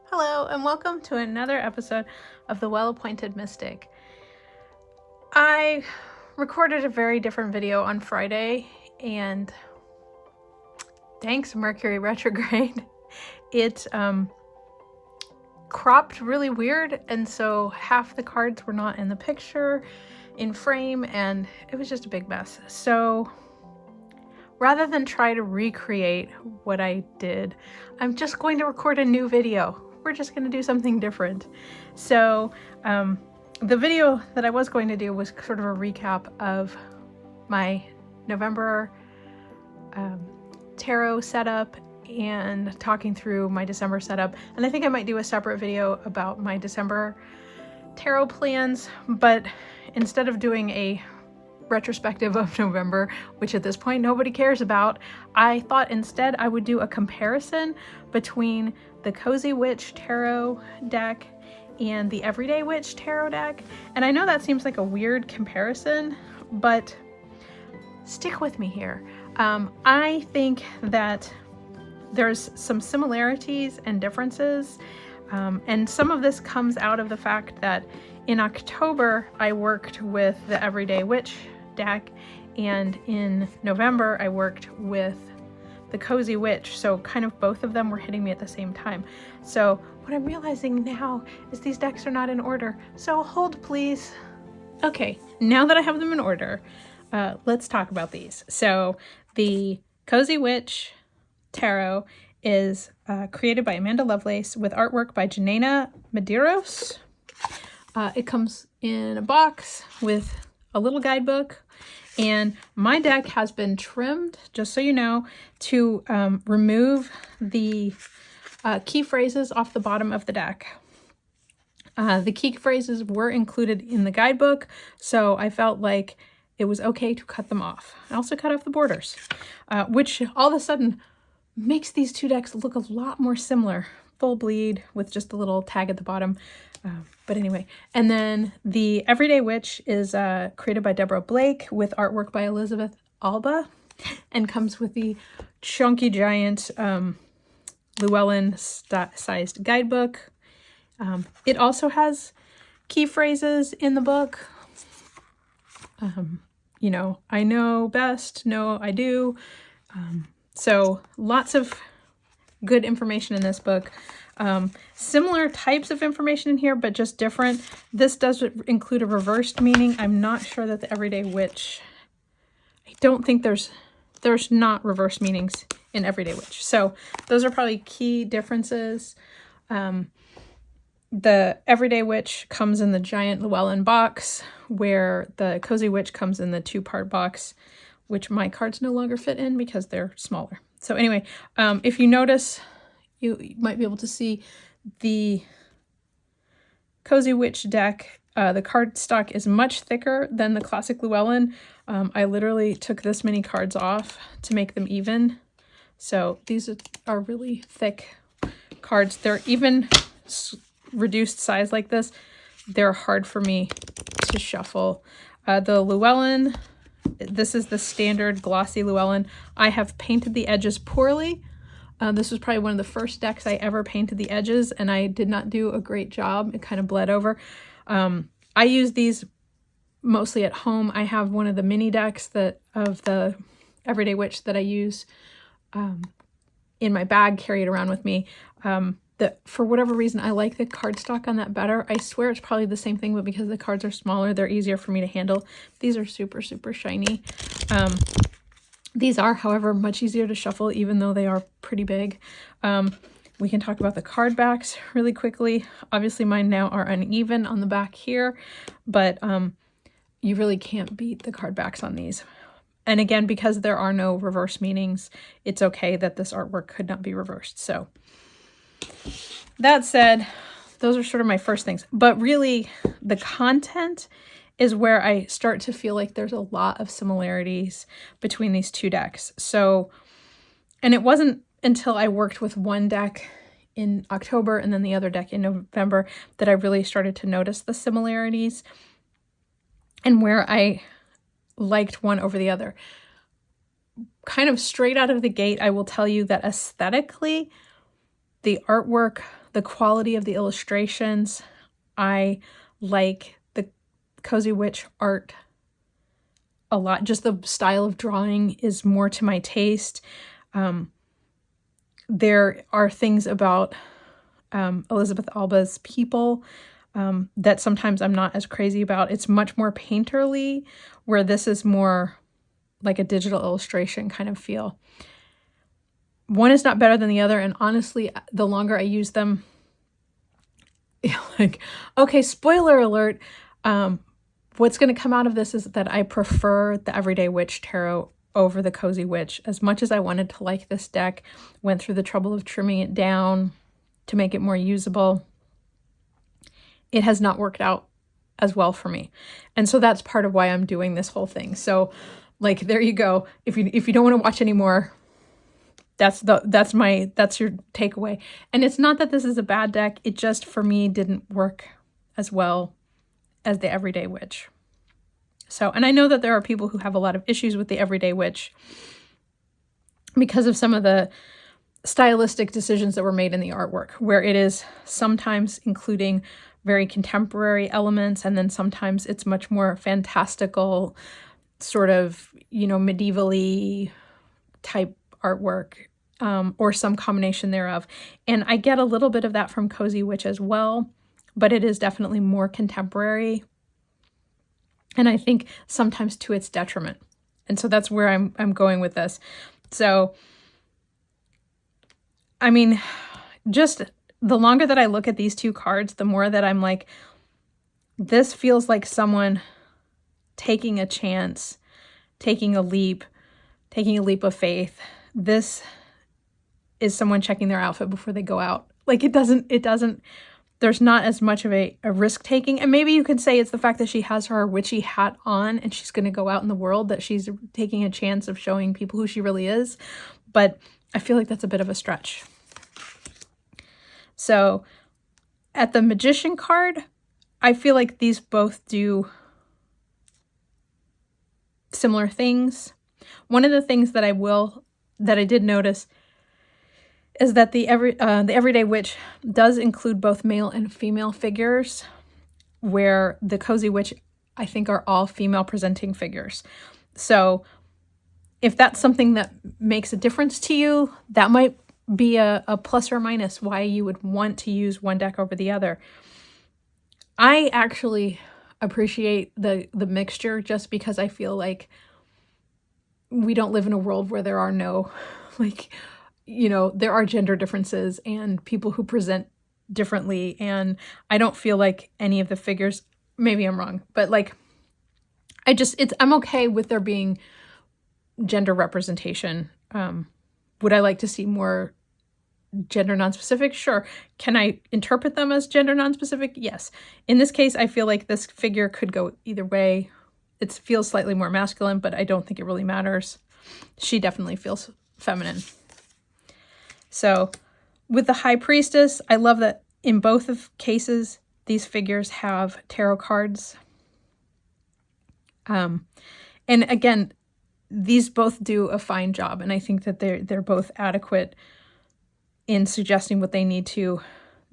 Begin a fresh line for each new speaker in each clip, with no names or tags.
Hello, and welcome to another episode of The Well-Appointed Mystic. I recorded a very different video on Friday, and thanks Mercury retrograde, it cropped really weird, and so half the cards were not in the picture, in frame, and it was just a big mess. So rather than try to recreate what I did, I'm just going to record a new video. We're just going to do something different. So the video that I was going to do was sort of a recap of my November tarot setup and talking through my December setup. And I think I might do a separate video about my December tarot plans, but instead of doing a retrospective of November, which at this point nobody cares about, I thought instead I would do a comparison between the Cozy Witch Tarot deck and the Everyday Witch Tarot deck. And I know that seems like a weird comparison, but stick with me here. I think that there's some similarities and differences, and some of this comes out of the fact that in October I worked with the Everyday Witch deck, and in November I worked with the Cozy Witch, so kind of both of them were hitting me at the same time. So what I'm realizing now is these decks are not in order, so hold please. Okay, now that I have them in order, let's talk about these. So the Cozy Witch Tarot is created by Amanda Lovelace with artwork by Janena Medeiros. It comes in a box with a little guidebook, and my deck has been trimmed, just so you know, to remove the key phrases off the bottom of the deck. The key phrases were included in the guidebook, so I felt like it was okay to cut them off. I also cut off the borders, which all of a sudden makes these two decks look a lot more similar. Full bleed with just a little tag at the bottom. But anyway, and then the Everyday Witch is created by Deborah Blake with artwork by Elizabeth Alba, and comes with the chunky giant Llewellyn-sized guidebook. It also has key phrases in the book. You know, I know best, no, I do. So lots of good information in this book. Similar types of information in here, but just different. This does include a reversed meaning. I'm not sure that the Everyday Witch, I don't think there's not reversed meanings in Everyday Witch. So those are probably key differences. The Everyday Witch comes in the giant Llewellyn box, where the Cozy Witch comes in the two-part box, which my cards no longer fit in because they're smaller. So anyway, if you notice, you might be able to see the Cozy Witch deck. The card stock is much thicker than the classic Llewellyn. I literally took this many cards off to make them even. So these are really thick cards. They're even reduced size like this. They're hard for me to shuffle. The Llewellyn, this is the standard glossy Llewellyn. I have painted the edges poorly. This was probably one of the first decks I ever painted the edges, and I did not do a great job. It kind of bled over. I use these mostly at home. I have one of the mini decks of the Everyday Witch that I use in my bag, carry it around with me. That for whatever reason, I like the cardstock on that better. I swear it's probably the same thing, but because the cards are smaller, they're easier for me to handle. These are super, super shiny. These are, however, much easier to shuffle, even though they are pretty big. We can talk about the card backs really quickly. Obviously, mine now are uneven on the back here, but you really can't beat the card backs on these. And again, because there are no reverse meanings, it's okay that this artwork could not be reversed. So that said, those are sort of my first things. But really, the content is where I start to feel like there's a lot of similarities between these two decks. So, and it wasn't until I worked with one deck in October and then the other deck in November that I really started to notice the similarities and where I liked one over the other. Kind of straight out of the gate, I will tell you that aesthetically, the artwork, the quality of the illustrations. I like the Cozy Witch art a lot. Just the style of drawing is more to my taste. There are things about Elizabeth Alba's people that sometimes I'm not as crazy about. It's much more painterly, where this is more like a digital illustration kind of feel. One is not better than the other, and honestly, the longer I use them, like, okay, spoiler alert, what's going to come out of this is that I prefer the Everyday Witch Tarot over the Cozy Witch. As much as I wanted to like this deck, went through the trouble of trimming it down to make it more usable, it has not worked out as well for me. And so that's part of why I'm doing this whole thing. So like, there you go. If you don't want to watch anymore, that's your takeaway. And it's not that this is a bad deck. It just, for me, didn't work as well as the Everyday Witch. So, and I know that there are people who have a lot of issues with the Everyday Witch because of some of the stylistic decisions that were made in the artwork, where it is sometimes including very contemporary elements, and then sometimes it's much more fantastical, sort of, medieval-y type artwork, or some combination thereof. And I get a little bit of that from Cozy Witch as well, but it is definitely more contemporary, and I think sometimes to its detriment. And so that's where I'm going with this. So, I mean, just the longer that I look at these two cards, the more that I'm like, this feels like someone taking a chance, taking a leap of faith. This is someone checking their outfit before they go out. Like, it doesn't, there's not as much of a risk taking. And maybe you could say it's the fact that she has her witchy hat on and she's going to go out in the world, that she's taking a chance of showing people who she really is. But I feel like that's a bit of a stretch. So at the Magician card, I feel like these both do similar things. One of the things that I did notice is that the Everyday Witch does include both male and female figures, where the Cozy Witch, I think, are all female presenting figures. So if that's something that makes a difference to you, that might be a plus or minus why you would want to use one deck over the other. I actually appreciate the mixture, just because I feel like we don't live in a world where there are no, there are gender differences and people who present differently. And I don't feel like any of the figures, maybe I'm wrong, but I'm okay with there being gender representation. Would I like to see more gender nonspecific? Sure. Can I interpret them as gender nonspecific? Yes. In this case, I feel like this figure could go either way. It feels slightly more masculine, but I don't think it really matters. She definitely feels feminine. So with the High Priestess, I love that in both of cases, these figures have tarot cards. And again, these both do a fine job, and I think that they're both adequate in suggesting what they need to.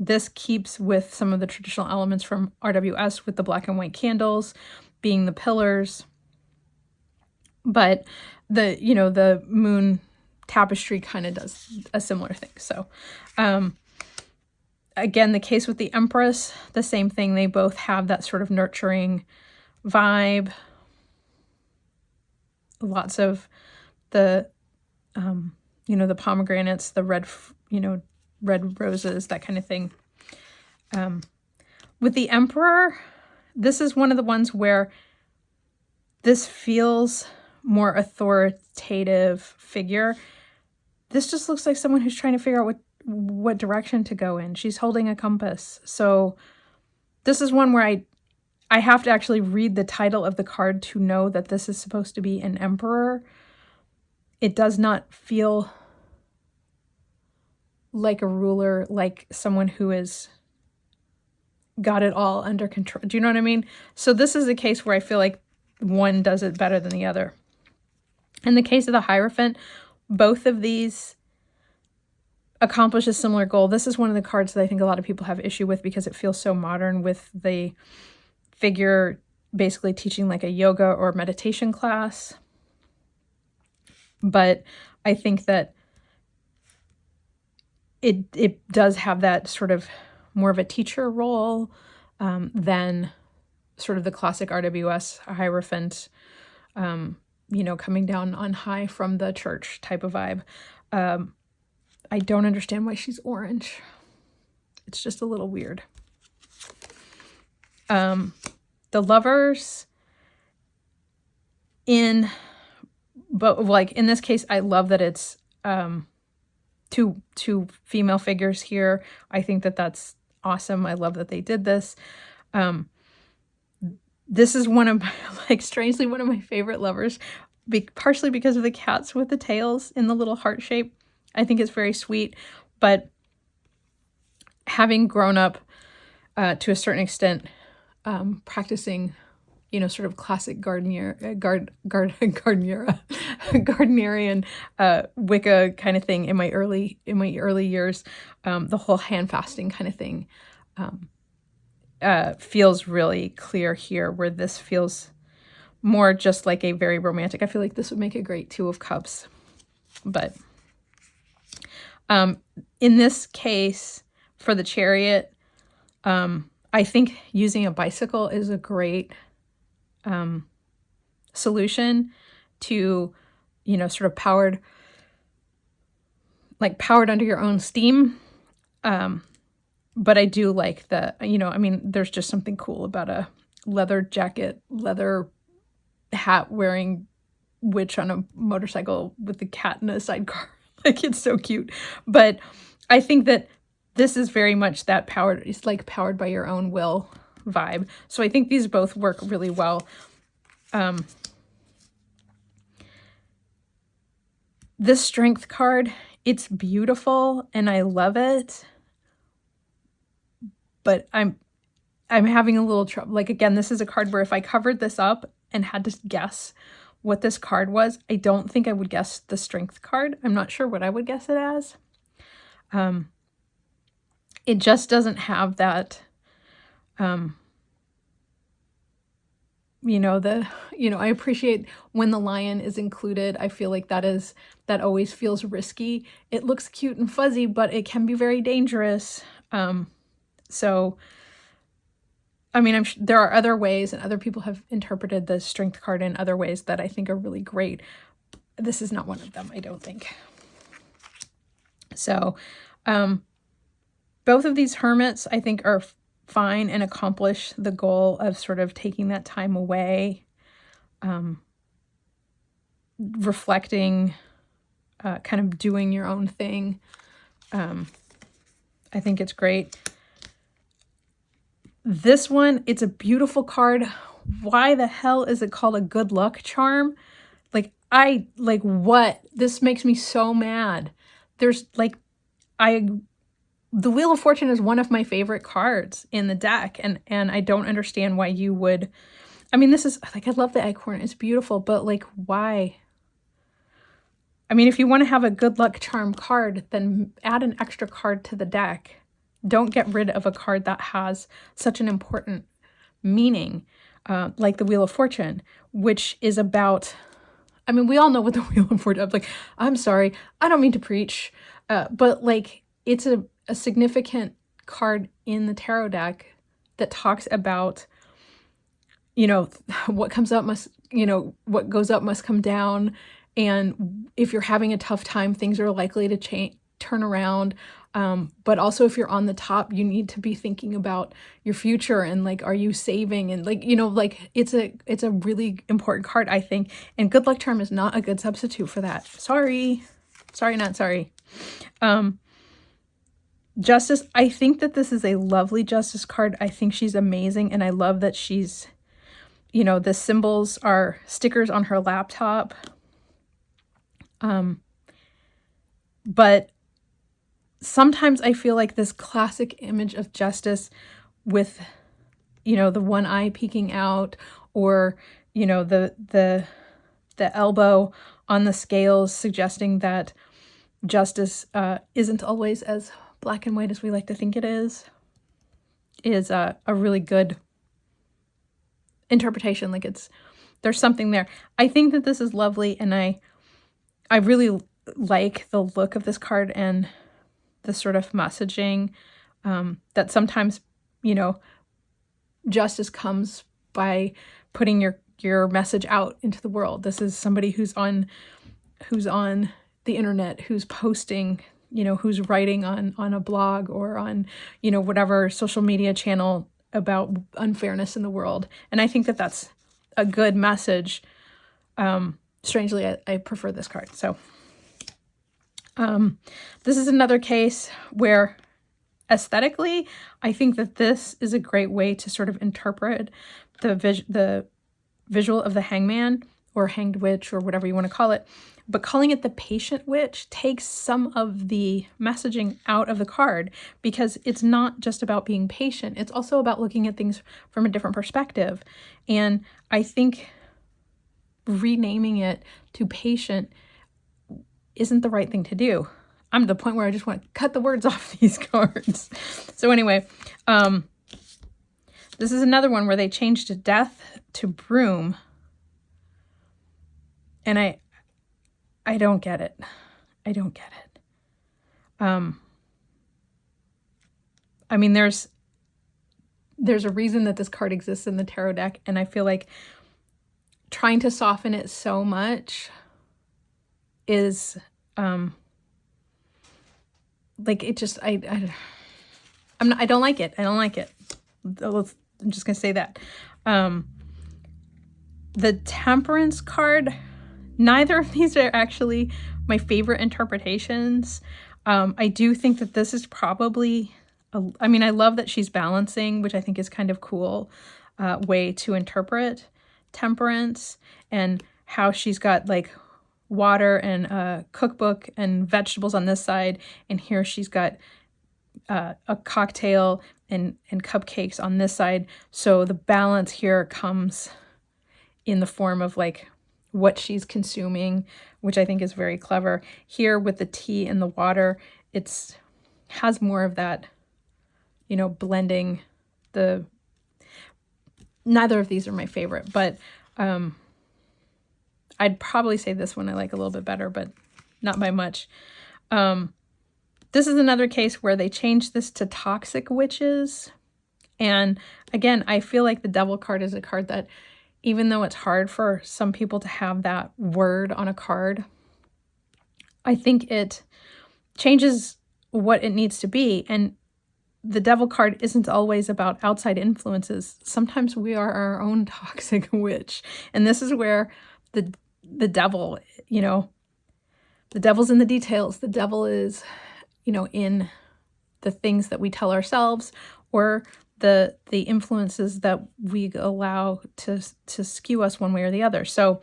This keeps with some of the traditional elements from RWS, with the black and white candles being the pillars, but the moon tapestry kind of does a similar thing. So again, the case with the Empress, the same thing. They both have that sort of nurturing vibe. Lots of the the pomegranates, the red roses, that kind of thing. With the Emperor, this is one of the ones where this feels more authoritative figure. This just looks like someone who's trying to figure out what direction to go in. She's holding a compass. So this is one where I have to actually read the title of the card to know that this is supposed to be an emperor. It does not feel like a ruler, like someone who is got it all under control. Do you know what I mean? So this is a case where I feel like one does it better than the other. In the case of the Hierophant, both of these accomplish a similar goal. This is one of the cards that I think a lot of people have issue with because it feels so modern, with the figure basically teaching like a yoga or meditation class. But I think that it does have that sort of more of a teacher role than sort of the classic RWS Hierophant, coming down on high from the church type of vibe. I don't understand why she's orange. It's just a little weird. The lovers but like in this case, I love that it's two female figures here. I think that that's awesome. I love that they did this. This is one of my, like, strangely one of my favorite lovers, partially because of the cats with the tails in the little heart shape. I think it's very sweet, but having grown up to a certain extent, practicing, sort of classic Gardnerian Wicca kind of thing in my early years, the whole hand fasting kind of thing feels really clear here, where this feels more just like a very romantic. I feel like this would make a great Two of Cups, but in this case for the Chariot, I think using a bicycle is a great solution to, sort of powered under your own steam. But I do like there's just something cool about a leather jacket, leather hat wearing witch on a motorcycle with the cat in a sidecar. Like, it's so cute. But I think that this is very much that it's like powered by your own will vibe. So I think these both work really well. This Strength card, it's beautiful and I love it, but I'm having a little trouble. Like, again, this is a card where if I covered this up and had to guess what this card was, I don't think I would guess the Strength card. I'm not sure what I would guess it as. It just doesn't have that, I appreciate when the lion is included. I feel like that always feels risky. It looks cute and fuzzy, but it can be very dangerous. So, I mean, there are other ways, and other people have interpreted the Strength card in other ways that I think are really great. This is not one of them, I don't think. So, both of these hermits, I think, are fine and accomplish the goal of sort of taking that time away, reflecting, kind of doing your own thing. I think it's great. This one, it's a beautiful card. Why the hell is it called a good luck charm? What? This makes me so mad. The Wheel of Fortune is one of my favorite cards in the deck, and I don't understand why you would. I mean, this is, like, I love the acorn. It's beautiful, but, like, why? I mean, if you want to have a good luck charm card, then add an extra card to the deck. Don't get rid of a card that has such an important meaning, like the Wheel of Fortune, which is about, I mean, we all know what the Wheel of Fortune is. Like, I'm sorry, I don't mean to preach, but, like, it's a significant card in the tarot deck that talks about, what comes up must, what goes up must come down. And if you're having a tough time, things are likely to turn around. But also if you're on the top, you need to be thinking about your future and, like, are you saving? And, like, it's a really important card, I think. And good luck charm is not a good substitute for that. Sorry, not sorry. Justice, I think that this is a lovely Justice card. I think she's amazing, and I love that she's, the symbols are stickers on her laptop. But sometimes I feel like this classic image of Justice with, the one eye peeking out, or, the elbow on the scales suggesting that, justice isn't always as black and white as we like to think it is a really good interpretation. Like there's something there. I think that this is lovely, and I really like the look of this card and the sort of messaging that sometimes, you know, justice comes by putting your message out into the world. This is somebody who's on the internet, who's posting, you know, who's writing on a blog or on, you know, whatever social media channel about unfairness in the world. And I think that that's a good message. Strangely, I prefer this card. So this is another case where aesthetically, I think that this is a great way to sort of interpret the visual of the hangman or hanged witch or whatever you want to call it. But calling it the patient witch takes some of the messaging out of the card, because it's not just about being patient. It's also about looking at things from a different perspective. And I think renaming it to patient isn't the right thing to do. I'm at the point where I just want to cut the words off these cards. So anyway, this is another one where they changed death to broom. And I don't get it. I don't get it. I mean, there's a reason that this card exists in the tarot deck, and I feel like trying to soften it so much is like, it just I don't like it. I don't like it. I'm just gonna say that. The Temperance card, neither of these are actually my favorite interpretations. I do think that this is probably, I mean, I love that she's balancing, which I think is kind of cool way to interpret temperance, and how she's got like water and a cookbook and vegetables on this side, and here she's got a cocktail and cupcakes on this side. So the balance here comes in the form of like what she's consuming, which I think is very clever. Here with the tea and the water, has more of that, you know, blending the, neither of these are my favorite, but I'd probably say this one I like a little bit better, but not by much. This is another case where they changed this to toxic witches. And again, I feel like the Devil card is a card that, even though it's hard for some people to have that word on a card, I think it changes what it needs to be. And the Devil card isn't always about outside influences. Sometimes we are our own toxic witch. And this is where the devil, you know, the devil's in the details. The devil is, you know, in the things that we tell ourselves, or the influences that we allow to skew us one way or the other. So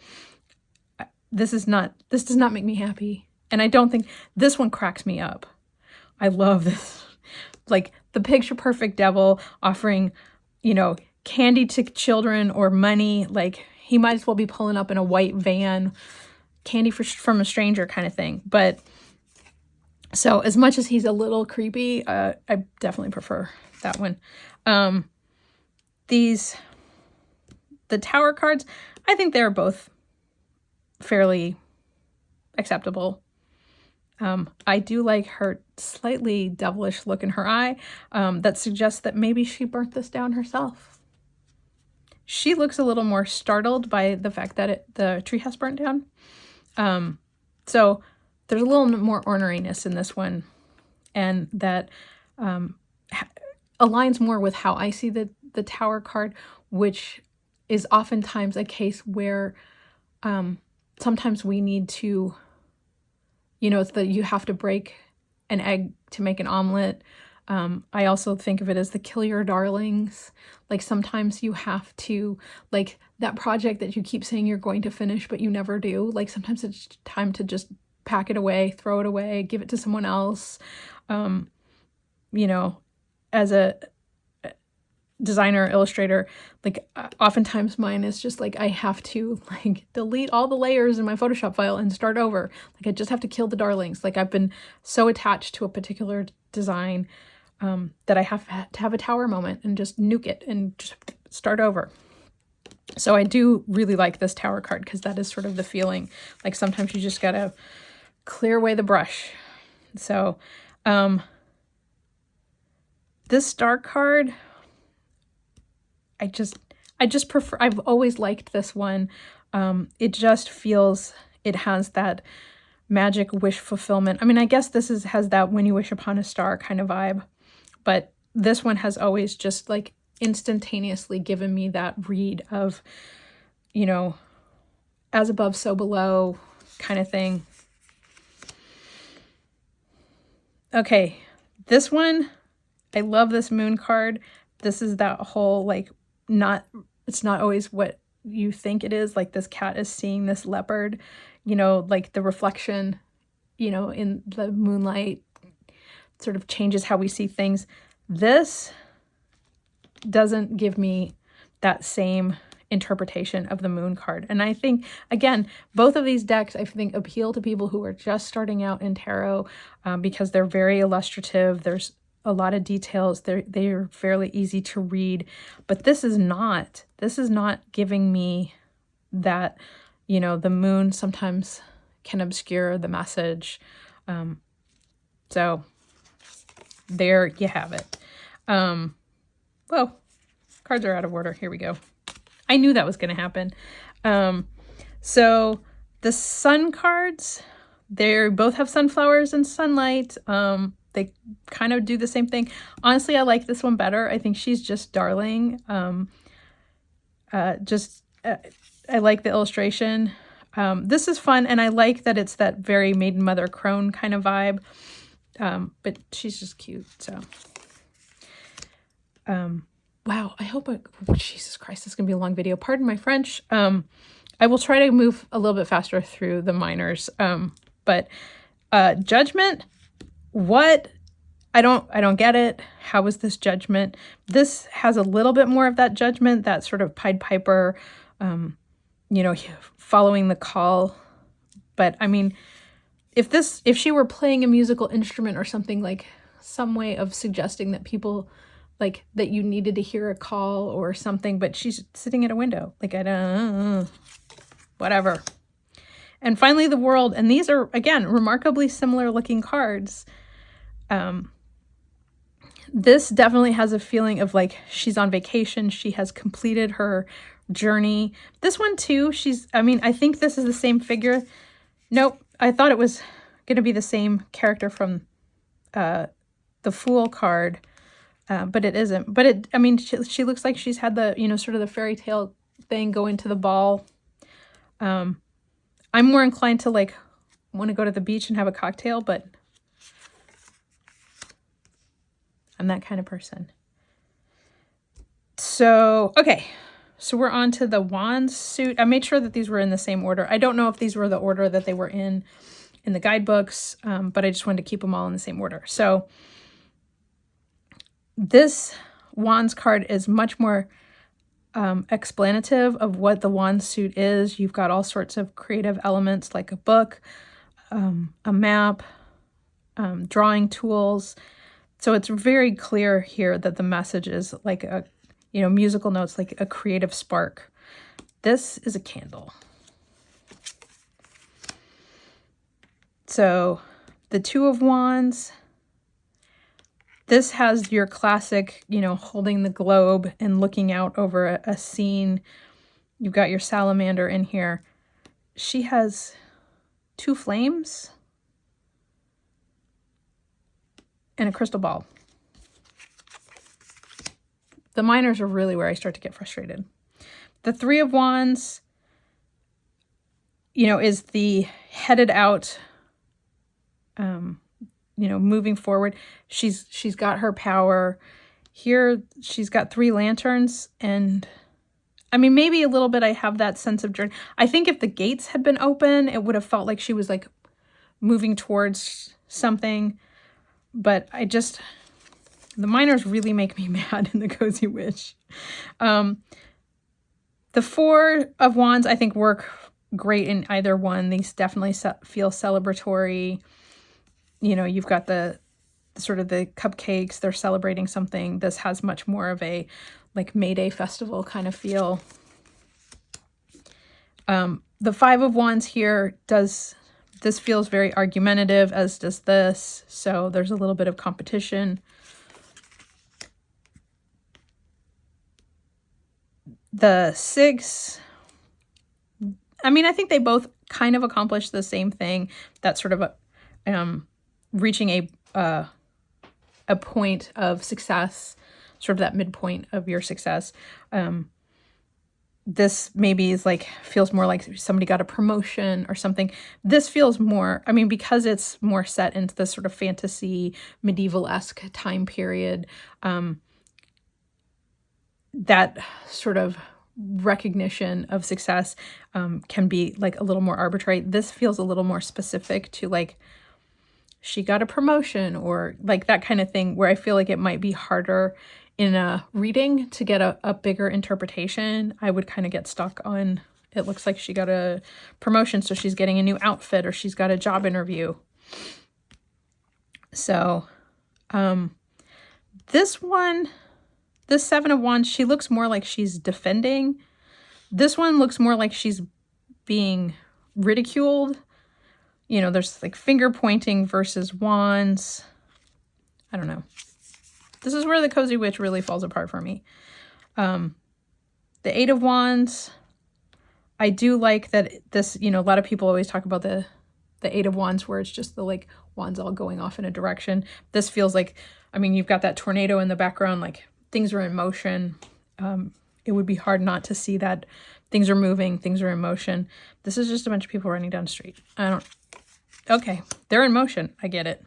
this does not make me happy. And I don't think this one cracks me up. I love this. Like the picture perfect devil offering, you know, candy to children or money. Like he might as well be pulling up in a white van, candy from a stranger kind of thing. But so as much as he's a little creepy, I definitely prefer that one. The Tower cards, I think they're both fairly acceptable. I do like her slightly devilish look in her eye that suggests that maybe she burnt this down herself. She looks a little more startled by the fact that the tree has burnt down. So there's a little more orneriness in this one, and that aligns more with how I see the Tower card, which is oftentimes a case where sometimes we need to, you know, it's that you have to break an egg to make an omelet. I also think of it as the kill your darlings. Like sometimes you have to, like that project that you keep saying you're going to finish, but you never do. Like sometimes it's time to just pack it away, throw it away, give it to someone else. You know, designer, illustrator, like oftentimes mine is just like I have to like delete all the layers in my Photoshop file and start over. Like I just have to kill the darlings. Like I've been so attached to a particular design that I have to have a tower moment and just nuke it and just start over. So I do really like this tower card because that is sort of the feeling. Like sometimes you just gotta clear away the brush. So this star card, I just prefer, I've always liked this one. It just feels, it has that magic wish fulfillment. I mean, I guess this has that when you wish upon a star kind of vibe, but this one has always just like instantaneously given me that read of, you know, as above, so below kind of thing. Okay, this one, I love this moon card. This is that whole like, it's not always what you think it is. Like this cat is seeing this leopard, you know, like the reflection, you know, in the moonlight sort of changes how we see things. This doesn't give me that same interpretation of the moon card. And I think, again, both of these decks, I think, appeal to people who are just starting out in tarot because they're very illustrative. There's a lot of details. They're fairly easy to read, but this is not giving me that, you know, the moon sometimes can obscure the message. So there you have it. Whoa, cards are out of order. Here we go. I knew that was going to happen. So the sun cards, they both have sunflowers and sunlight. They kind of do the same thing. Honestly, I like this one better. I think she's just darling. I like the illustration. This is fun, and I like that it's that very maiden mother crone kind of vibe. But she's just cute, so. Wow, I hope Jesus Christ, this is going to be a long video. Pardon my French. I will try to move a little bit faster through the minors. But Judgment, what? I don't get it. How is this Judgment? This has a little bit more of that Judgment, that sort of Pied Piper, you know, following the call. But I mean, if she were playing a musical instrument or something, like some way of suggesting that people, like that you needed to hear a call or something, but she's sitting at a window. Like, I don't, whatever. And finally, the World. And these are, again, remarkably similar looking cards. This definitely has a feeling of like she's on vacation. She has completed her journey. This one too, I think this is the same figure. Nope. I thought it was going to be the same character from the Fool card. But it isn't. But she looks like she's had the, you know, sort of the fairy tale thing go into the ball. I'm more inclined to like want to go to the beach and have a cocktail, but I'm that kind of person. So, okay. So we're on to the Wands suit. I made sure that these were in the same order. I don't know if these were the order that they were in the guidebooks, but I just wanted to keep them all in the same order. So this Wands card is much more explanative of what the Wand suit is. You've got all sorts of creative elements like a book, a map, drawing tools. So it's very clear here that the message is like a, you know, musical notes, like a creative spark. This is a candle. So the Two of Wands, this has your classic, you know, holding the globe and looking out over a scene. You've got your salamander in here. She has two flames and a crystal ball. The minors are really where I start to get frustrated. The Three of Wands, you know, is the headed out, you know, moving forward. She's got her power. Here, she's got three lanterns, and I mean, maybe a little bit I have that sense of journey. I think if the gates had been open, it would have felt like she was like moving towards something, but I just, The minors really make me mad in the Cozy Witch. The Four of Wands, I think, work great in either one. These definitely feel celebratory. You know, you've got the sort of the cupcakes. They're celebrating something. This has much more of a like May Day festival kind of feel. The Five of Wands here this feels very argumentative, as does this. So there's a little bit of competition. The Six, I mean, I think they both kind of accomplish the same thing. That sort of reaching a point of success, sort of that midpoint of your success. This maybe is like, feels more like somebody got a promotion or something. This feels more, I mean, because it's more set into this sort of fantasy, medieval-esque time period, that sort of recognition of success can be like a little more arbitrary. This feels a little more specific to like, she got a promotion or like that kind of thing, where I feel like it might be harder in a reading to get a bigger interpretation. I would kind of get stuck on, it looks like she got a promotion, so she's getting a new outfit, or she's got a job interview. So this one, this Seven of Wands, she looks more like she's defending. This one looks more like she's being ridiculed. You know, there's like finger pointing versus wands. I don't know. This is where the Cozy Witch really falls apart for me. The Eight of Wands, I do like that this, you know, a lot of people always talk about the Eight of Wands where it's just the like wands all going off in a direction. This feels like, I mean, you've got that tornado in the background, like things are in motion. It would be hard not to see that things are moving, things are in motion. This is just a bunch of people running down the street. Okay, they're in motion. I get it.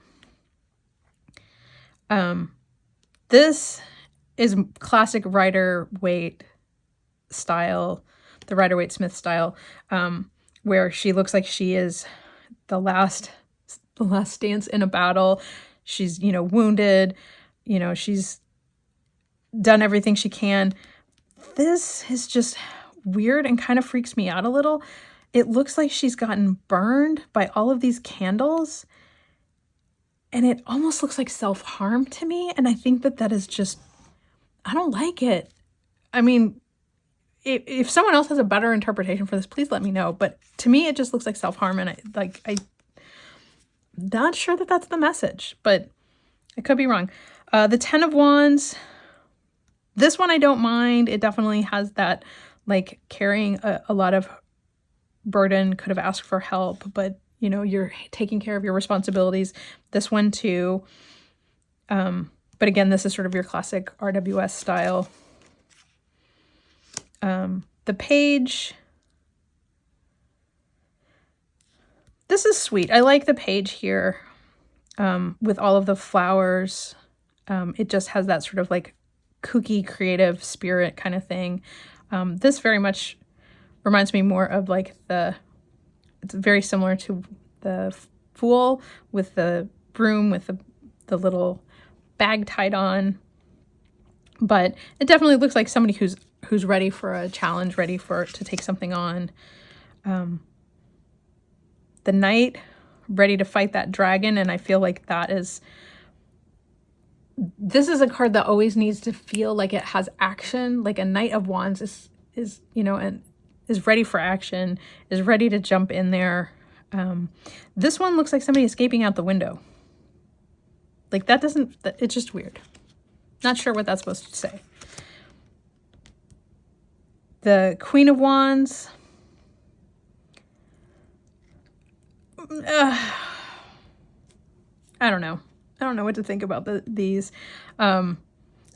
This is classic Rider-Waite style, the Rider-Waite-Smith style, where she looks like she is the last dance in a battle. She's, you know, wounded. You know, she's done everything she can. This is just weird and kind of freaks me out a little. It looks like she's gotten burned by all of these candles, and it almost looks like self-harm to me. And I think that is just, I don't like it. I mean, if someone else has a better interpretation for this, please let me know. But to me, it just looks like self-harm, and I'm not sure that that's the message, but I could be wrong. The Ten of Wands, this one I don't mind. It definitely has that like carrying a lot of burden, could have asked for help, but you know, you're taking care of your responsibilities. This one too. But again, this is sort of your classic RWS style. The Page, this is sweet. I like the Page here with all of the flowers. It just has that sort of like kooky, creative spirit kind of thing. This very much reminds me more of like it's very similar to the Fool with the broom with the little bag tied on. But it definitely looks like somebody who's ready for a challenge, ready to take something on. The Knight, ready to fight that dragon, and I feel like this is a card that always needs to feel like it has action. Like a Knight of Wands is you know, and is ready for action, is ready to jump in there. This one looks like somebody escaping out the window. Like that doesn't, it's just weird. Not sure what that's supposed to say. The Queen of Wands. I don't know. I don't know what to think about these. I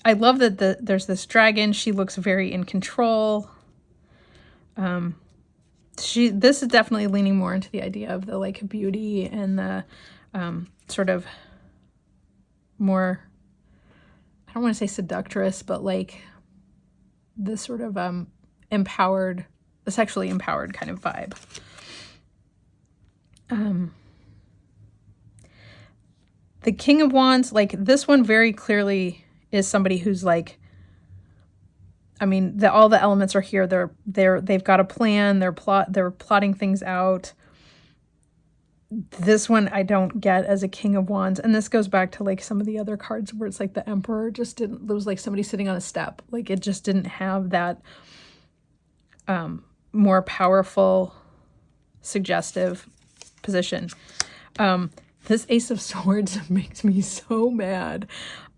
love that there's this dragon. She looks very in control. This is definitely leaning more into the idea of the like beauty and the sort of more, I don't want to say seductress, but like the sort of empowered, the sexually empowered kind of vibe. The King of Wands, like this one very clearly is somebody who's like, I mean, all the elements are here. They've got a plan. They're plotting things out. This one I don't get as a King of Wands. And this goes back to like some of the other cards where it's like the Emperor just didn't, there was like somebody sitting on a step. Like it just didn't have that more powerful, suggestive position. This Ace of Swords makes me so mad.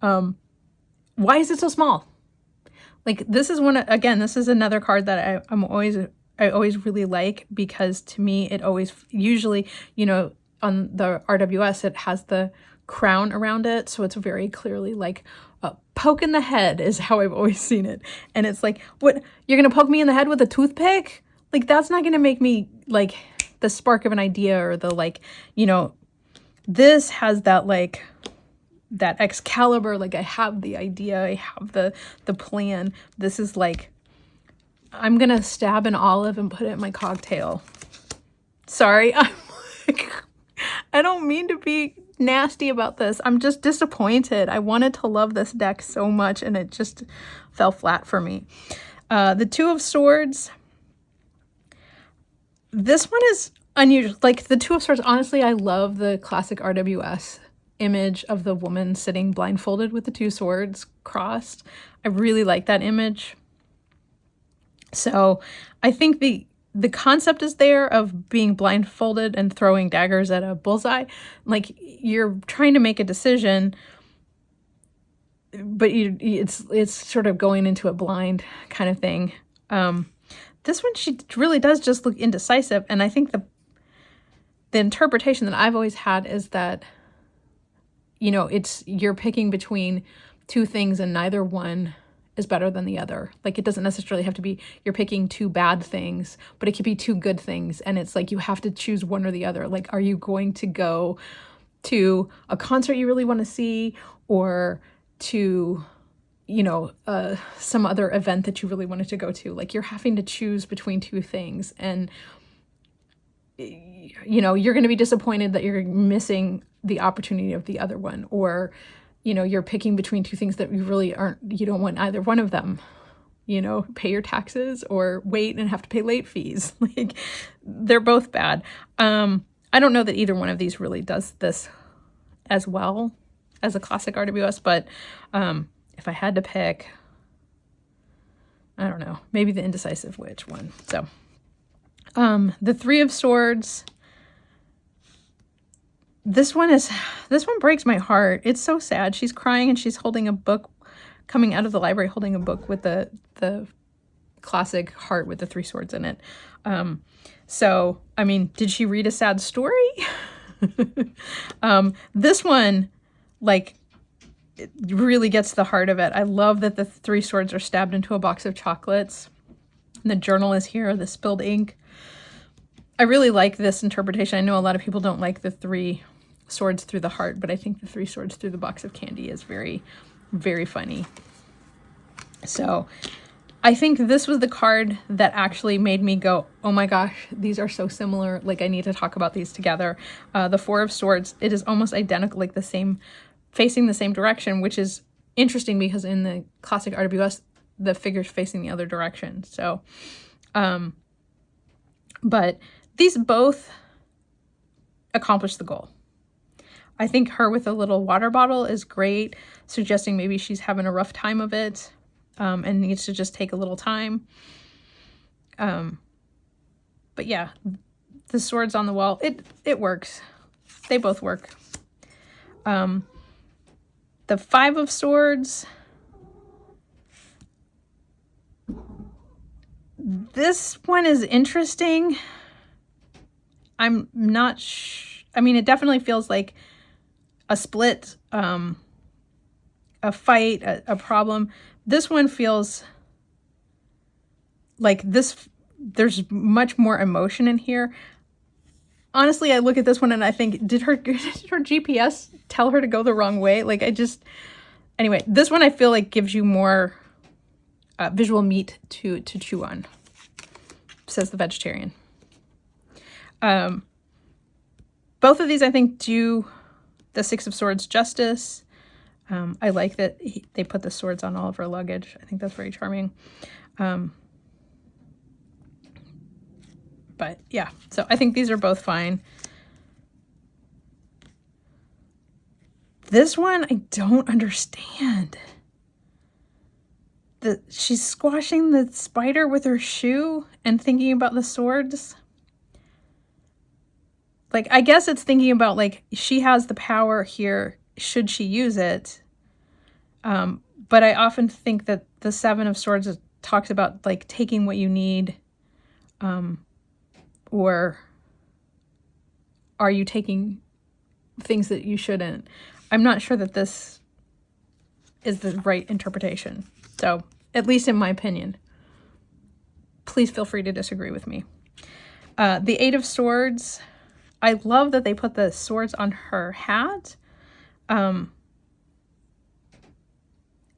Why is it so small? Like this is one, again, this is another card that I always really like, because to me, it always, usually, you know, on the RWS, it has the crown around it. So it's very clearly like a poke in the head is how I've always seen it. And it's like, what, you're going to poke me in the head with a toothpick? Like, that's not going to make me like the spark of an idea or the like, you know, this has that like, that Excalibur, like I have the idea, I have the plan. This is like, I'm gonna stab an olive and put it in my cocktail. Sorry, I'm like, I don't mean to be nasty about this. I'm just disappointed. I wanted to love this deck so much and it just fell flat for me. The Two of Swords. This one is unusual. Like the Two of Swords, honestly, I love the classic RWS image of the woman sitting blindfolded with the two swords crossed. I really like that image. So I think the concept is there of being blindfolded and throwing daggers at a bullseye. Like you're trying to make a decision, but it's sort of going into it blind kind of thing. This one, she really does just look indecisive. And I think the interpretation that I've always had is that, you know, you're picking between two things and neither one is better than the other. Like it doesn't necessarily have to be you're picking two bad things, but it could be two good things. And it's like you have to choose one or the other. Like, are you going to go to a concert you really want to see, or to, you know, some other event that you really wanted to go to? Like you're having to choose between two things. And, you know, you're going to be disappointed that you're missing the opportunity of the other one, or, you know, you're picking between two things that you really you don't want either one of them, you know, pay your taxes or wait and have to pay late fees. Like they're both bad. I don't know that either one of these really does this as well as a classic RWS, but if I had to pick, I don't know, maybe the Indecisive Witch one. So the Three of Swords. This one breaks my heart. It's so sad. She's crying and she's holding a book, coming out of the library holding a book with the classic heart with the three swords in it. So, I mean, did she read a sad story? This one, like, it really gets the heart of it. I love that the three swords are stabbed into a box of chocolates. And the journal is here, the spilled ink. I really like this interpretation. I know a lot of people don't like the three swords through the heart, but I think the three swords through the box of candy is very, very funny. So I think this was the card that actually made me go, oh my gosh, these are so similar. Like I need to talk about these together. The Four of Swords, it is almost identical, like the same, facing the same direction, which is interesting because in the classic RWS, the figure's facing the other direction. So, but these both accomplish the goal. I think her with a little water bottle is great, suggesting maybe she's having a rough time of it and needs to just take a little time. But yeah, the swords on the wall, it works. They both work. The Five of Swords. This one is interesting. I'm not I mean, it definitely feels like a split, a fight, a problem. This one feels like there's much more emotion in here. Honestly, I look at this one and I think, did her GPS tell her to go the wrong way? Like anyway, this one I feel like gives you more visual meat to chew on, says the vegetarian. Both of these I think do The Six of Swords, Justice. I like that they put the swords on all of her luggage. I think that's very charming. But yeah, so I think these are both fine. This one, I don't understand. She's squashing the spider with her shoe and thinking about the swords. Like, I guess it's thinking about, like, she has the power here, should she use it? But I often think that the Seven of Swords talks about, like, taking what you need, or are you taking things that you shouldn't? I'm not sure that this is the right interpretation. So, at least in my opinion. Please feel free to disagree with me. The Eight of Swords. I love that they put the swords on her hat. And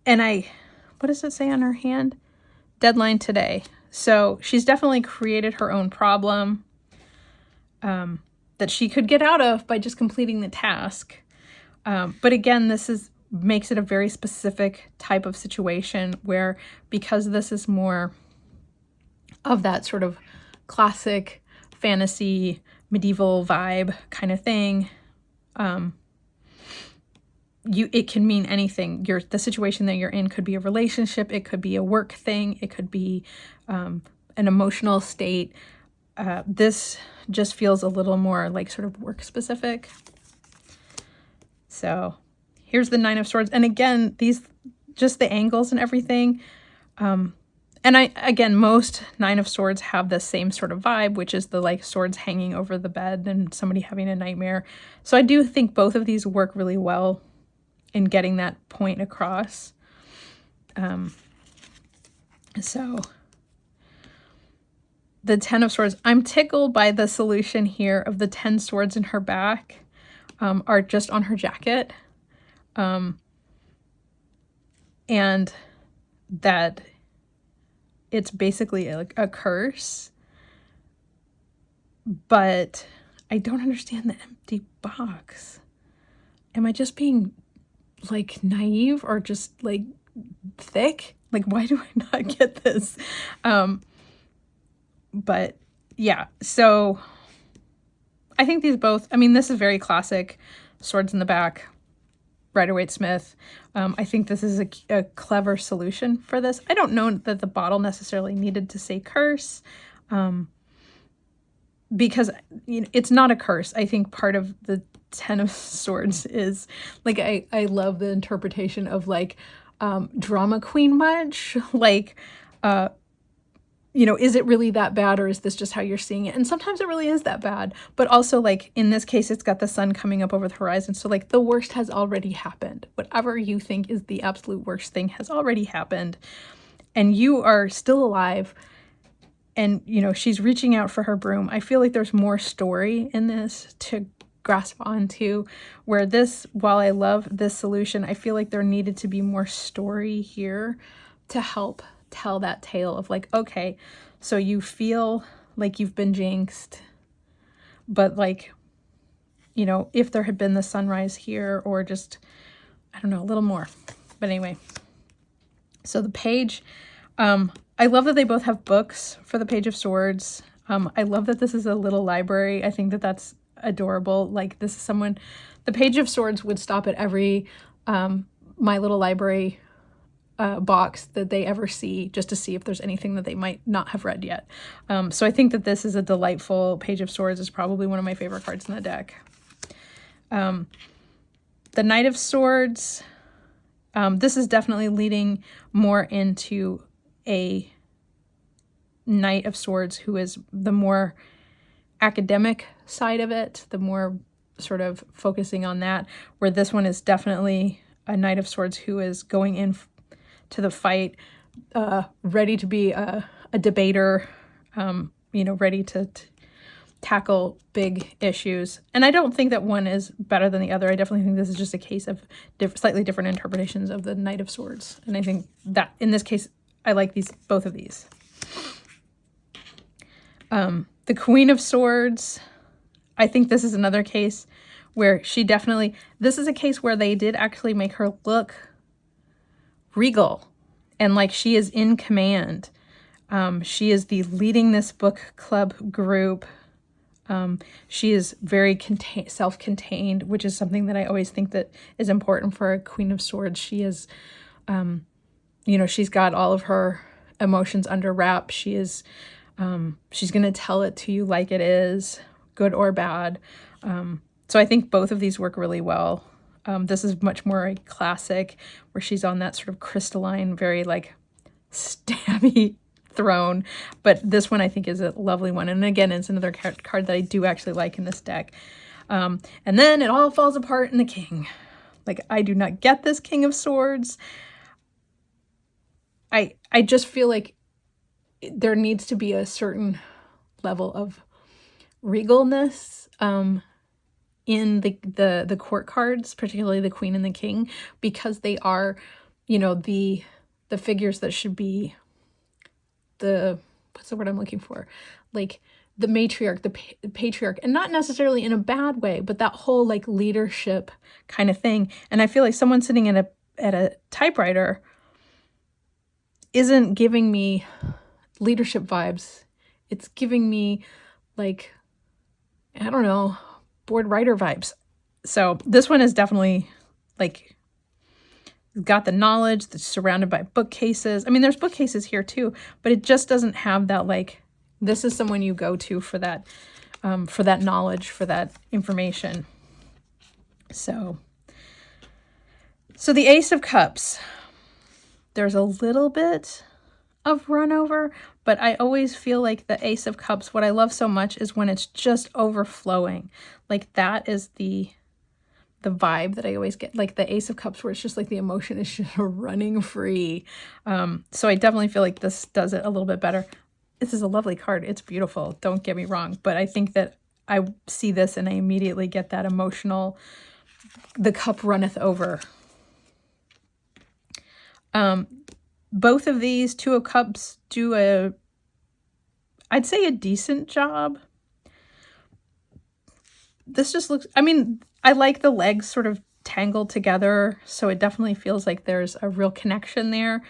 what does it say on her hand? Deadline today. So she's definitely created her own problem that she could get out of by just completing the task. But again, this makes it a very specific type of situation where, because this is more of that sort of classic fantasy medieval vibe kind of thing, it can mean anything. The situation that you're in could be a relationship, it could be a work thing, it could be an emotional state. This just feels a little more like sort of work specific. So here's the Nine of Swords. And again, just the angles and everything. And again, most Nine of Swords have the same sort of vibe, which is the like swords hanging over the bed and somebody having a nightmare. So I do think both of these work really well in getting that point across. So the Ten of Swords, I'm tickled by the solution here of the 10 swords in her back are just on her jacket. And that it's basically a curse, but I don't understand the empty box. Am I just being like naive or just like thick? Like, why do I not get this? But yeah, so I think these both, I mean, this is very classic, swords in the back, Rider-Waite-Smith. I think this is a clever solution for this. I don't know that the bottle necessarily needed to say curse, because it's not a curse. I think part of the Ten of Swords is, like, I love the interpretation of, like, drama queen much? Like, is it really that bad, or is this just how you're seeing it? And sometimes it really is that bad. But also, like, in this case, it's got the sun coming up over the horizon. So, like, the worst has already happened. Whatever you think is the absolute worst thing has already happened. And you are still alive. And, she's reaching out for her broom. I feel like there's more story in this to grasp onto, where this, while I love this solution, I feel like there needed to be more story here to help tell that tale of, like, okay, so you feel like you've been jinxed, but, like, if there had been the sunrise here, or just, I don't know, a little more. But anyway, so the page, I love that they both have books for the Page of Swords. I love that this is a little library. I think that that's adorable. Like, this is someone, the Page of Swords would stop at every My Little Library box that they ever see, just to see if there's anything that they might not have read yet. So I think that this is a delightful Page of Swords. Is probably one of my favorite cards in the deck. The Knight of Swords, this is definitely leading more into a Knight of Swords who is the more academic side of it, the more sort of focusing on that, where this one is definitely a Knight of Swords who is going in to the fight, ready to be a debater, ready to tackle big issues. And I don't think that one is better than the other. I definitely think this is just a case of slightly different interpretations of the Knight of Swords. And I think that in this case, I like both of these. The Queen of Swords, I think this is another case where she definitely, this is a case where they did actually make her look regal and like she is in command. She is the leading this book club group. She is very self-contained, which is something that I always think that is important for a Queen of Swords. She is, you know, she's got all of her emotions under wraps. She is, she's going to tell it to you like it is, good or bad. So I think both of these work really well. This is much more a classic where she's on that sort of crystalline, very like stabby throne, but this one I think is a lovely one. And again, it's another card that I do actually like in this deck. And then it all falls apart in the King. Like, I do not get this King of Swords. I just feel like there needs to be a certain level of regalness in the court cards, particularly the Queen and the King, because they are, you know, the figures that should be what's the word I'm looking for? Like the matriarch, the patriarch, and not necessarily in a bad way, but that whole like leadership kind of thing. And I feel like someone sitting at a typewriter isn't giving me leadership vibes. It's giving me like, I don't know, board writer vibes. So this one is definitely like got the knowledge, that's surrounded by bookcases. I mean, there's bookcases here too, but it just doesn't have that like, this is someone you go to for that knowledge, for that information. So the Ace of Cups, there's a little bit of run over, but I always feel like the Ace of Cups, what I love so much is when it's just overflowing. Like that is the vibe that I always get, like the Ace of Cups, where it's just like the emotion is just running free. So I definitely feel like this does it a little bit better. This is a lovely card. It's beautiful. Don't get me wrong. But I think that I see this and I immediately get that emotional, the cup runneth over. Both of these, Two of Cups, do I'd say a decent job. This just looks, I mean, I like the legs sort of tangled together, so it definitely feels like there's a real connection there.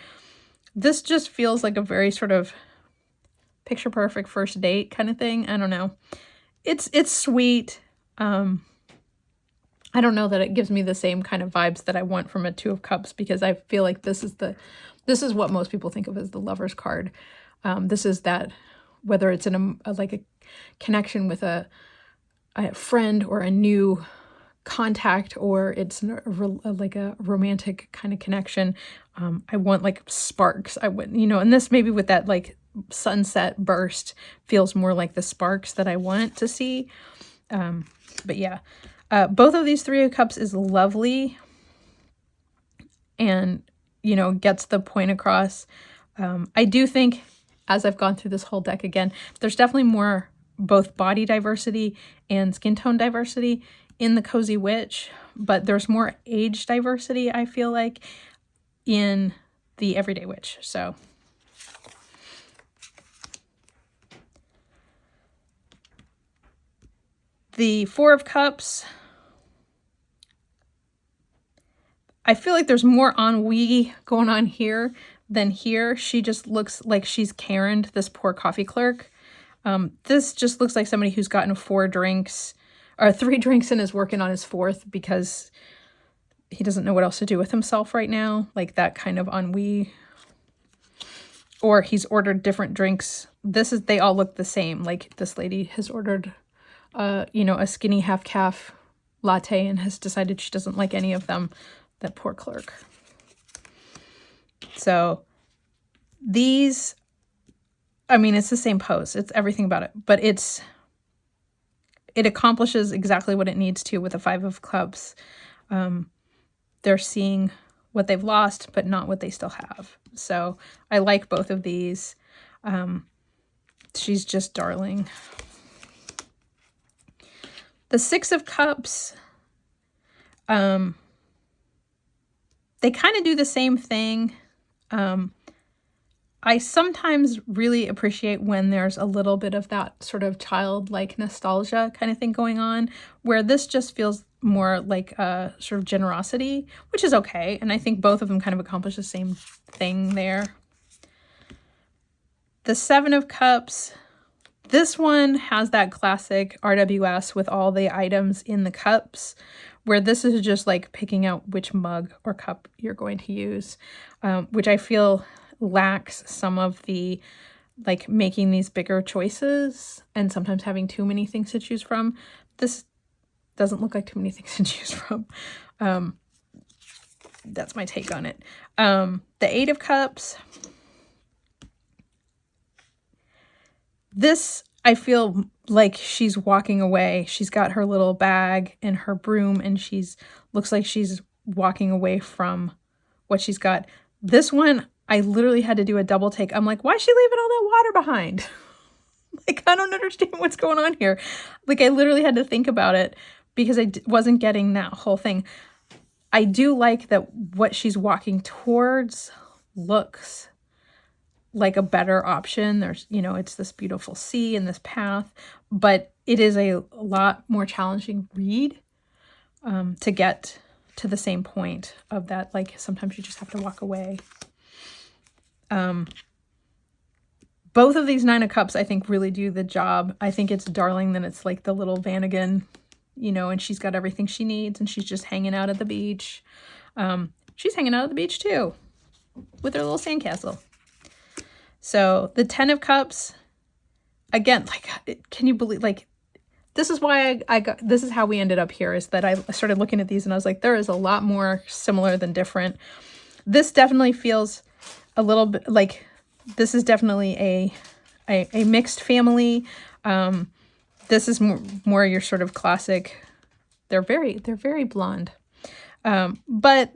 This just feels like a very sort of picture perfect first date kind of thing. I don't know. It's sweet. I don't know that it gives me the same kind of vibes that I want from a Two of Cups, because I feel like this is what most people think of as the lover's card. This is that, whether it's in like a connection with a friend or a new contact, or it's like a romantic kind of connection. I want like sparks. I would, you know, and this maybe with that like sunset burst feels more like the sparks that I want to see. But yeah, both of these Three of Cups is lovely and, you know, gets the point across. I do think, as I've gone through this whole deck again, there's definitely more both body diversity and skin tone diversity in the Cozy Witch, but there's more age diversity, I feel like, in the Everyday Witch. So the Four of Cups, I feel like there's more ennui going on here than here. She just looks like she's Karen'd this poor coffee clerk. This just looks like somebody who's gotten 4 drinks or 3 drinks and is working on his 4th because he doesn't know what else to do with himself right now. Like that kind of ennui. Or he's ordered different drinks. They all look the same. Like this lady has ordered, you know, a skinny half-calf latte and has decided she doesn't like any of them. That poor clerk. So these, I mean, it's the same pose. It's everything about it, but it accomplishes exactly what it needs to with a Five of Cups. They're seeing what they've lost, but not what they still have. So I like both of these. She's just darling. The Six of Cups, they kind of do the same thing. I sometimes really appreciate when there's a little bit of that sort of childlike nostalgia kind of thing going on, where this just feels more like sort of generosity, which is okay. And I think both of them kind of accomplish the same thing there. The Seven of Cups, this one has that classic RWS with all the items in the cups, where this is just like picking out which mug or cup you're going to use, which I feel lacks some of the like making these bigger choices and sometimes having too many things to choose from. This doesn't look like too many things to choose from. That's my take on it. The Eight of Cups. This, I feel like she's walking away. She's got her little bag and her broom, and looks like she's walking away from what she's got. This one, I literally had to do a double take. I'm like, why is she leaving all that water behind? Like, I don't understand what's going on here. Like, I literally had to think about it because I wasn't getting that whole thing. I do like that what she's walking towards looks like a better option. There's, it's this beautiful sea and this path, but it is a lot more challenging read to get to the same point of that. Like, sometimes you just have to walk away. Both of these Nine of Cups, I think, really do the job. I think it's darling that it's like the little Vanagon, and she's got everything she needs and she's just hanging out at the beach. She's hanging out at the beach too with her little sandcastle. So the Ten of Cups, again, like, can you believe, like, this is why this is how we ended up here, is that I started looking at these and I was like, there is a lot more similar than different. This definitely feels a little bit like, this is definitely a mixed family. This is more your sort of classic. They're very blonde. But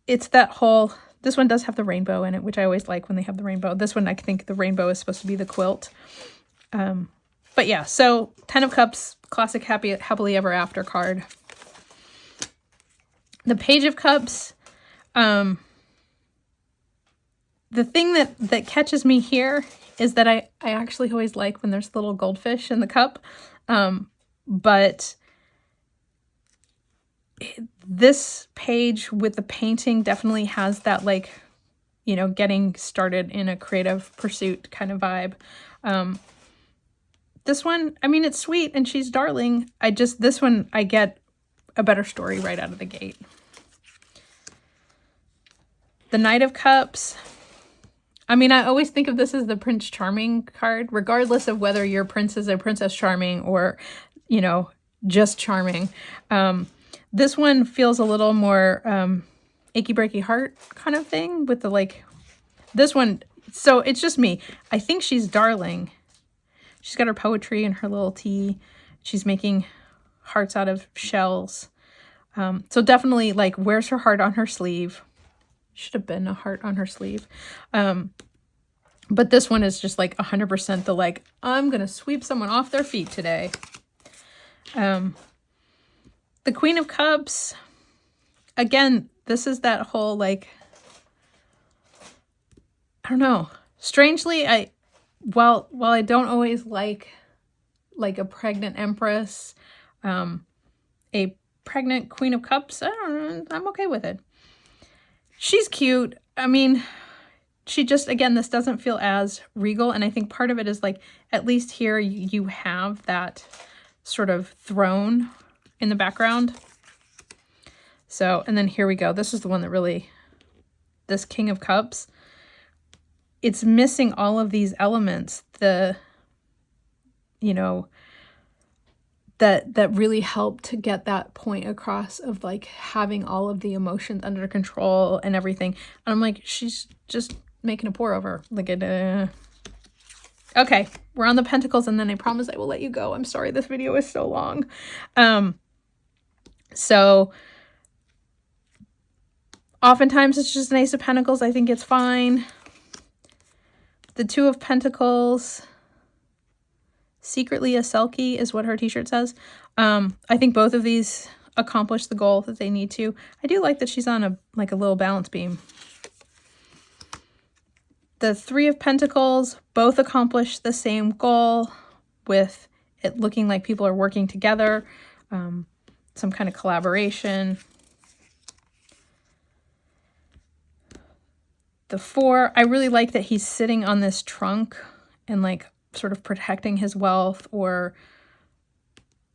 it's that whole, this one does have the rainbow in it, which I always like when they have the rainbow. This one, I think the rainbow is supposed to be the quilt. But yeah, so Ten of Cups, classic happily ever after card. The Page of Cups, the thing that catches me here is that I actually always like when there's little goldfish in the cup. But this page with the painting definitely has that, like, getting started in a creative pursuit kind of vibe. This one, I mean, it's sweet and she's darling. This one, I get a better story right out of the gate. The Knight of Cups. I mean, I always think of this as the Prince Charming card, regardless of whether your prince is a Princess Charming or, just charming. This one feels a little more achy breaky heart kind of thing with the, like, this one. So it's just me. I think she's darling. She's got her poetry and her little tea. She's making hearts out of shells. So definitely, like, wears her heart on her sleeve. Should have been a heart on her sleeve. But this one is just like 100% the, like, I'm going to sweep someone off their feet today. The Queen of Cups, again, this is that whole, like, I don't know. Strangely, while I don't always like a pregnant empress, a pregnant Queen of Cups, I don't know, I'm okay with it. She's cute. I mean, she just, again, this doesn't feel as regal. And I think part of it is, like, at least here you have that sort of throne in the background. So, and then here we go. This is the one that really, this King of Cups, it's missing all of these elements, that really help to get that point across of, like, having all of the emotions under control and everything. And I'm like, she's just making a pour over. Like, okay, we're on the Pentacles, and then I promise I will let you go. I'm sorry this video is so long. So oftentimes it's just an Ace of Pentacles. I think it's fine. The Two of Pentacles, secretly a Selkie is what her t-shirt says. I think both of these accomplish the goal that they need to. I do like that she's on a little balance beam. The Three of Pentacles, both accomplish the same goal with it looking like people are working together. some kind of collaboration. The 4, I really like that he's sitting on this trunk and like sort of protecting his wealth or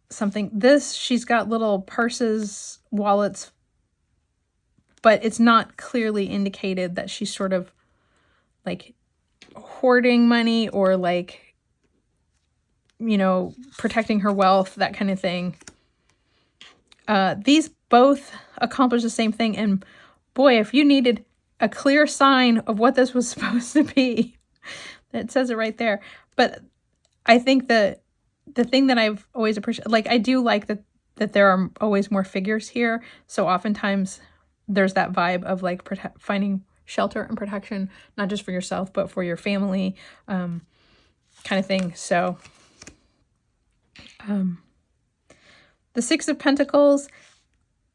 something. This, she's got little purses, wallets, but it's not clearly indicated that she's sort of like hoarding money or like, you know, protecting her wealth, that kind of thing. These both accomplish the same thing. And boy, if you needed a clear sign of what this was supposed to be, it says it right there. But I think that the thing that I've always appreciated, like I do like that there are always more figures here. So oftentimes there's that vibe of like finding shelter and protection, not just for yourself, but for your family, kind of thing. So the 6 of Pentacles,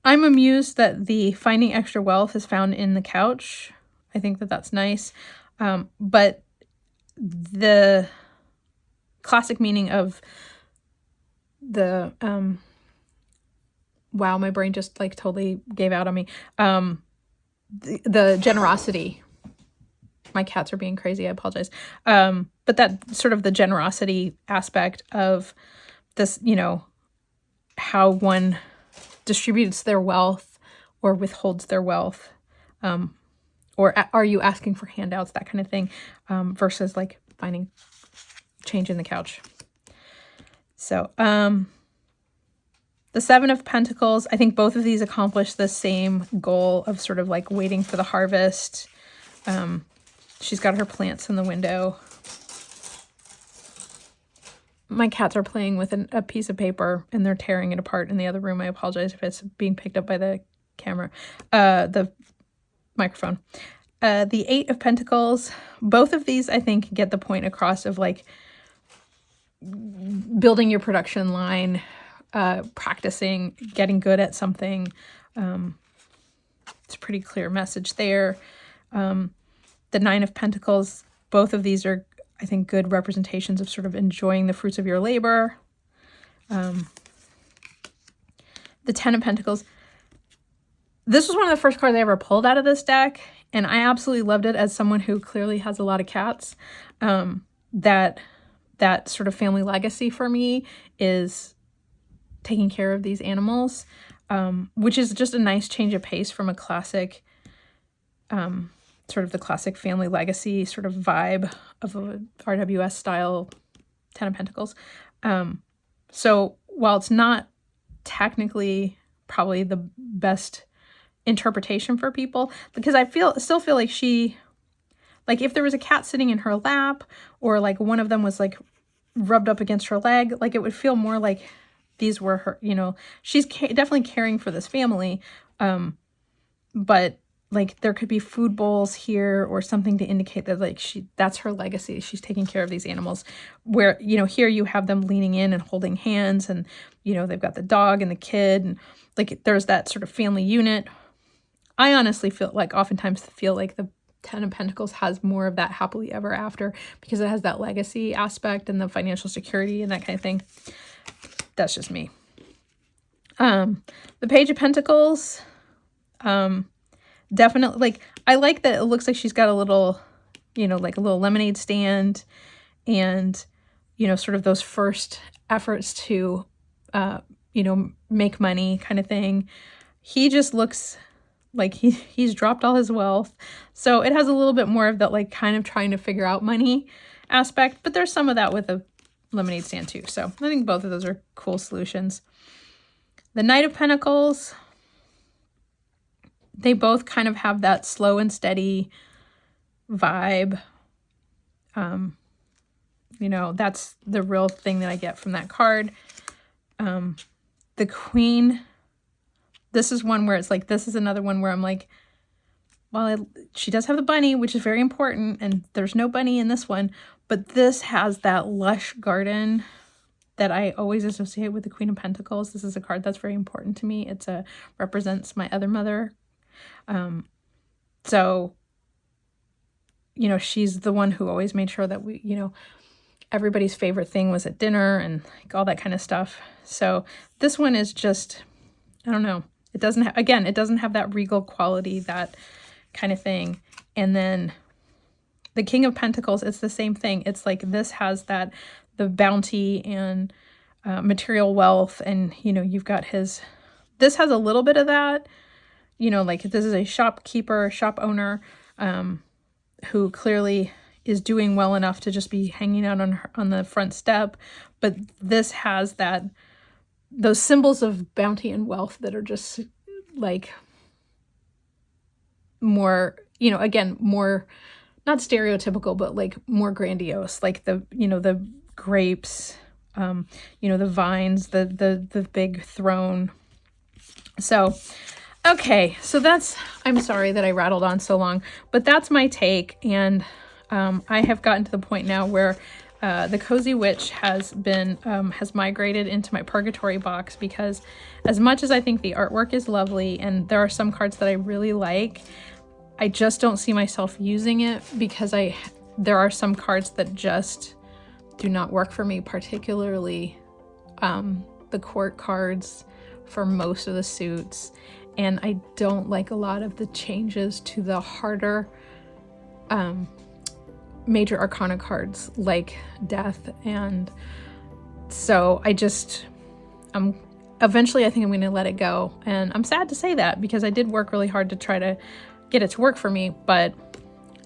I'm amused that the finding extra wealth is found in the couch. I think that that's nice. But the classic meaning of the, wow, my brain just like totally gave out on me. The generosity. My cats are being crazy. I apologize. But that sort of the generosity aspect of this, you know, how one distributes their wealth or withholds their wealth, or are you asking for handouts, that kind of thing, versus like finding change in the couch. So the 7 of Pentacles, I think both of these accomplish the same goal of sort of like waiting for the harvest. She's got her plants in the window. My cats are playing with a piece of paper and they're tearing it apart in the other room. I apologize if it's being picked up by the camera, the microphone. The 8 of Pentacles, both of these I think get the point across of like building your production line, practicing, getting good at something. It's a pretty clear message there. The 9 of Pentacles, both of these are, I think, good representations of sort of enjoying the fruits of your labor. The 10 of Pentacles. This was one of the first cards I ever pulled out of this deck, and I absolutely loved it as someone who clearly has a lot of cats. That sort of family legacy for me is taking care of these animals, which is just a nice change of pace from a classic, sort of the classic family legacy sort of vibe of a RWS style 10 of Pentacles. So while it's not technically probably the best interpretation for people, because I still feel like she, like if there was a cat sitting in her lap or like one of them was like rubbed up against her leg, like it would feel more like these were her, you know, she's definitely caring for this family. But like there could be food bowls here or something to indicate that like that's her legacy. She's taking care of these animals, where, you know, here you have them leaning in and holding hands, and, you know, they've got the dog and the kid, and like there's that sort of family unit. I honestly oftentimes feel like the 10 of Pentacles has more of that happily ever after because it has that legacy aspect and the financial security and that kind of thing. That's just me. The Page of Pentacles, definitely, like, I like that it looks like she's got a little, you know, like a little lemonade stand and, you know, sort of those first efforts to, you know, make money kind of thing. He just looks like he's dropped all his wealth. So it has a little bit more of that, like, kind of trying to figure out money aspect, but there's some of that with a lemonade stand too. So I think both of those are cool solutions. The Knight of Pentacles, they both kind of have that slow and steady vibe. You know, that's the real thing that I get from that card. The Queen, this is one where it's like, this is another one where I'm like, well, she does have the bunny, which is very important, and there's no bunny in this one, but this has that lush garden that I always associate with the Queen of Pentacles. This is a card that's very important to me. It's represents my other mother. So, you know, she's the one who always made sure that we, you know, everybody's favorite thing was at dinner and like all that kind of stuff. So this one is just I don't know. It doesn't, again, it doesn't have that regal quality, that kind of thing. And then the King of Pentacles, it's the same thing. It's like this has that, the bounty and material wealth, and you know, you've got his, this has a little bit of that, you know, like this is a shopkeeper, shop owner, who clearly is doing well enough to just be hanging out on the front step. But this has that, those symbols of bounty and wealth that are just like more, you know, again, more, not stereotypical, but like more grandiose, like the, you know, the grapes, you know, the vines, the big throne. So, okay, so that's, I'm sorry that I rattled on so long, but that's my take. And I have gotten to the point now where the Cozy Witch has been, has migrated into my purgatory box, because as much as I think the artwork is lovely and there are some cards that I really like, I just don't see myself using it, because there are some cards that just do not work for me, particularly the court cards for most of the suits. And I don't like a lot of the changes to the harder major arcana cards like death. And so eventually I think I'm going to let it go. And I'm sad to say that, because I did work really hard to try to get it to work for me, but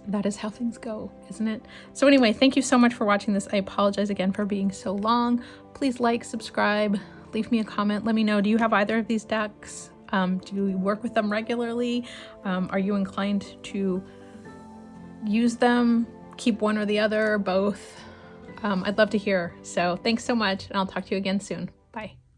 that is how things go, isn't it? So anyway, thank you so much for watching this. I apologize again for being so long. Please like, subscribe, leave me a comment. Let me know, do you have either of these decks? Do you work with them regularly? Are you inclined to use them, keep one or the other, or both? I'd love to hear. So thanks so much, and I'll talk to you again soon. Bye.